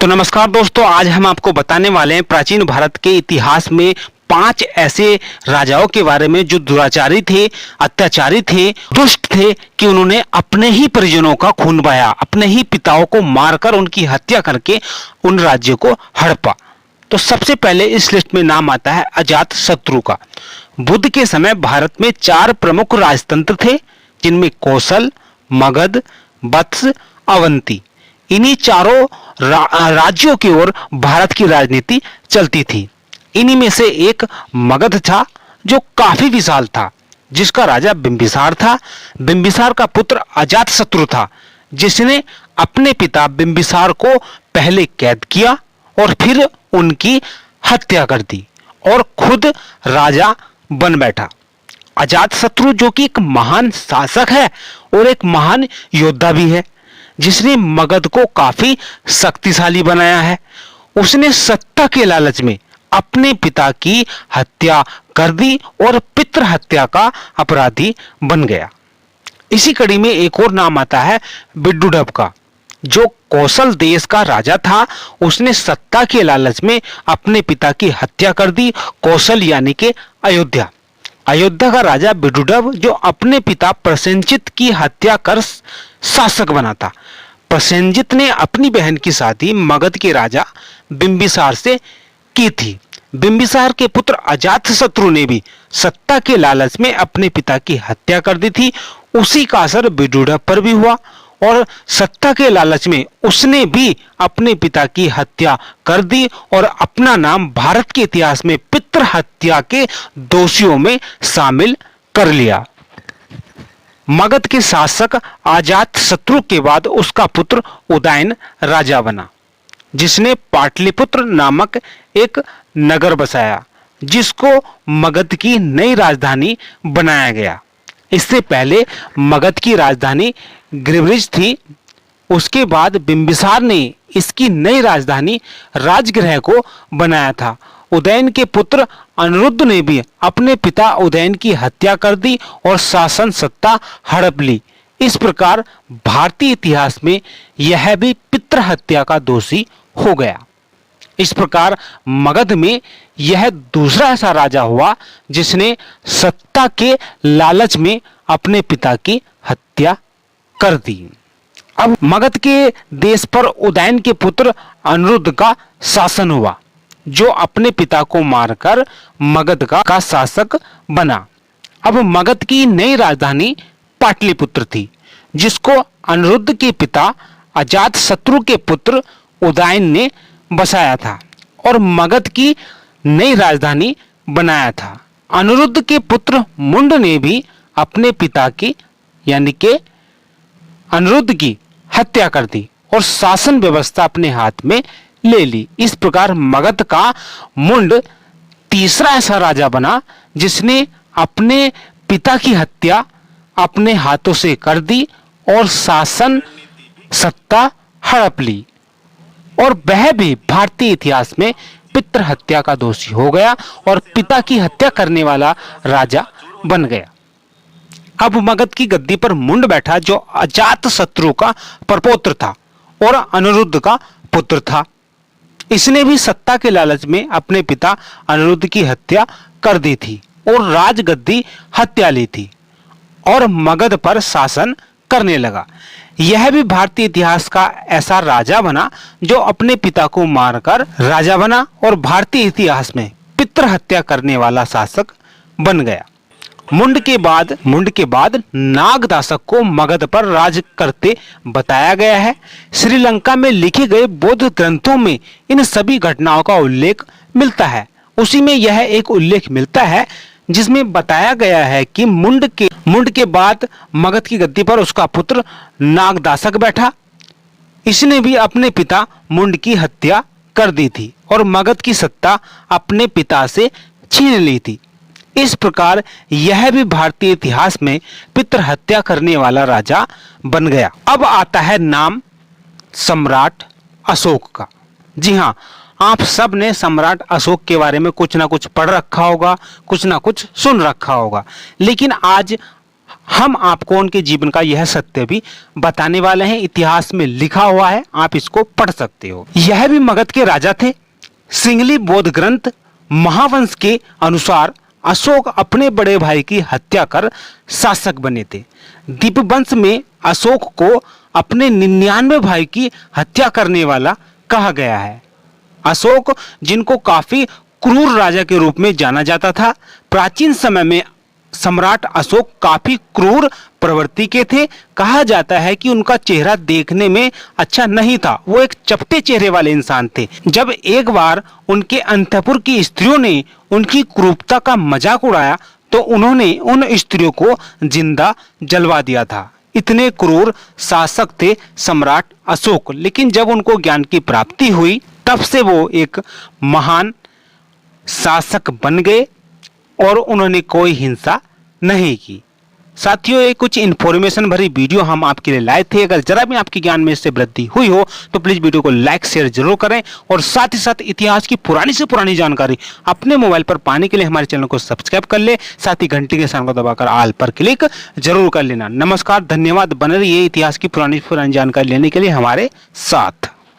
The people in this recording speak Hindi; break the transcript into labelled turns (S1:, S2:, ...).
S1: तो नमस्कार दोस्तों, आज हम आपको बताने वाले हैं प्राचीन भारत के इतिहास में 5 ऐसे राजाओं के बारे में जो दुराचारी थे, अत्याचारी थे, दुष्ट थे कि उन्होंने अपने ही परिजनों का खून बहाया, अपने ही पिताओं को मारकर उनकी हत्या करके उन राज्यों को हड़पा। तो सबसे पहले इस लिस्ट में नाम आता है अजातशत्रु का। बुद्ध के समय भारत में 4 प्रमुख राजतंत्र थे, जिनमें कौशल, मगध, वत्स, अवंती। इन्हीं चारों राज्यों की ओर भारत की राजनीति चलती थी। इन्हीं में से एक मगध था, जो काफी विशाल था, जिसका राजा बिंबिसार था। बिंबिसार का पुत्र अजातशत्रु था, जिसने अपने पिता बिंबिसार को पहले कैद किया और फिर उनकी हत्या कर दी और खुद राजा बन बैठा। अजातशत्रु जो कि एक महान शासक है और एक महान योद्धा भी है, जिसने मगध को काफी शक्तिशाली बनाया है। उसने सत्ता के लालच में अपने पिता की हत्या कर दी और पितृ हत्या का अपराधी बन गया। इसी कड़ी में एक और नाम आता है विदुषी का, जो कौशल देश का राजा था। उसने सत्ता के लालच में अपने पिता की हत्या कर दी। कौशल यानी कि अयोध्या का राजा विदुषी, जो अपने पिता प्रसेनजित की हत्या कर शासक बना था। प्रसेनजित ने अपनी बहन की शादी मगध के राजा बिंबिसार से की थी। बिंबिसार के पुत्र अजातशत्रु ने भी सत्ता के लालच में अपने पिता की हत्या कर दी थी। उसी का असर विदुषी पर भी हुआ और सत्ता के लालच में उसने भी अपने पिता की हत्या कर दी और अपना नाम भारत के इतिहास में पितृ हत्या के दोषियों में शामिल कर लिया। मगध के शासक अजातशत्रु के बाद उसका पुत्र उदयन राजा बना, जिसने पाटलिपुत्र नामक एक नगर बसाया, जिसको मगध की नई राजधानी बनाया गया। इससे पहले मगध की राजधानी ग्रिब्रिज थी। उसके बाद बिंबिसार ने इसकी नई राजधानी राजगृह को बनाया था। उदयन के पुत्र अनिरुद्ध ने भी अपने पिता उदयन की हत्या कर दी और शासन सत्ता हड़प ली। इस प्रकार भारतीय इतिहास में यह भी पितृ हत्या का दोषी हो गया। इस प्रकार मगध में यह दूसरा ऐसा राजा हुआ जिसने सत्ता के लालच में अपने पिता की हत्या कर दी। अब मगध के देश पर उदयन के पुत्र अनिरुद्ध का शासन हुआ, जो अपने पिता को मारकर मगध का शासक बना। अब मगध की नई राजधानी पाटलिपुत्र थी, जिसको अनिरुद्ध के पिता अजातशत्रु के पुत्र उदयन ने बसाया था और मगध की नई राजधानी बनाया था। अनिरुद्ध के पुत्र मुंड ने भी अपने पिता की यानी के अनिरुद्ध की हत्या कर दी और शासन व्यवस्था अपने हाथ में ले ली। इस प्रकार मगध का मुंड तीसरा ऐसा राजा बना जिसने अपने पिता की हत्या अपने हाथों से कर दी और शासन सत्ता हड़प ली, और वह भी भारतीय इतिहास में पितृ हत्या का दोषी हो गया और पिता की हत्या करने वाला राजा बन गया। अब मगध की गद्दी पर मुंड बैठा, जो अजातशत्रु का प्रपौत्र था और अनिरुद्ध का पुत्र था। इसने भी सत्ता के लालच में अपने पिता अनिरुद्ध की हत्या कर दी थी और राजगद्दी हत्या ली थी और मगध पर शासन करने लगा। यह भी भारतीय इतिहास का ऐसा राजा बना जो अपने पिता को मारकर राजा बना और भारतीय इतिहास में पितृ हत्या करने वाला शासक बन गया। मुंड के बाद नागदासक को मगध पर राज करते बताया गया है। श्रीलंका में लिखे गए बौद्ध ग्रंथों में इन सभी घटनाओं का उल्लेख मिलता है। उसी में यह एक उल्लेख मिलता है जिसमें बताया गया है कि मुंड के बाद मगध की गद्दी पर उसका पुत्र नागदासक बैठा। इसने भी अपने पिता मुंड की हत्या कर दी थी और मगध की सत्ता अपने पिता से छीन ली थी। इस प्रकार यह भी भारतीय इतिहास में पितृ हत्या करने वाला राजा बन गया। अब आता है नाम सम्राट अशोक का। जी हाँ, आप सब ने सम्राट अशोक के बारे में कुछ ना कुछ पढ़ रखा होगा, कुछ ना कुछ सुन रखा होगा, लेकिन आज हम आपको उनके जीवन का यह सत्य भी बताने वाले हैं। इतिहास में लिखा हुआ है, आप इसको पढ़ सकते हो। यह भी मगध के राजा थे। सिंगली बौद्ध ग्रंथ महावंश के अनुसार अशोक अपने बड़े भाई की हत्या कर शासक बने थे। दीपवंश में अशोक को अपने 99 भाई की हत्या करने वाला कहा गया है। अशोक, जिनको काफी क्रूर राजा के रूप में जाना जाता था, प्राचीन समय में सम्राट अशोक काफी क्रूर प्रवृत्ति के थे। कहा जाता है कि उनका चेहरा देखने में अच्छा नहीं था, वो एक चपटे चेहरे वाले इंसान थे। जब एक बार उनके अंतपुर की स्त्रियों ने उनकी क्रूरता का मजाक उड़ाया तो उन्होंने उन स्त्रियों को जिंदा जलवा दिया था। इतने क्रूर शासक थे सम्राट अशोक। लेकिन जब उनको ज्ञान की प्राप्ति हुई तब से वो एक महान शासक बन गए और उन्होंने कोई हिंसा नहीं की। साथियों, ये कुछ इन्फॉर्मेशन भरी वीडियो हम आपके लिए लाए थे। अगर जरा भी आपके ज्ञान में इससे वृद्धि हुई हो तो प्लीज वीडियो को लाइक शेयर जरूर करें और साथ ही साथ इतिहास की पुरानी से पुरानी जानकारी अपने मोबाइल पर पाने के लिए हमारे चैनल को सब्सक्राइब कर ले। साथ ही घंटी के निशान को दबाकर ऑल पर क्लिक जरूर कर लेना। नमस्कार, धन्यवाद। बने रहिए इतिहास की पुरानी से पुरानी जानकारी लेने के लिए हमारे साथ।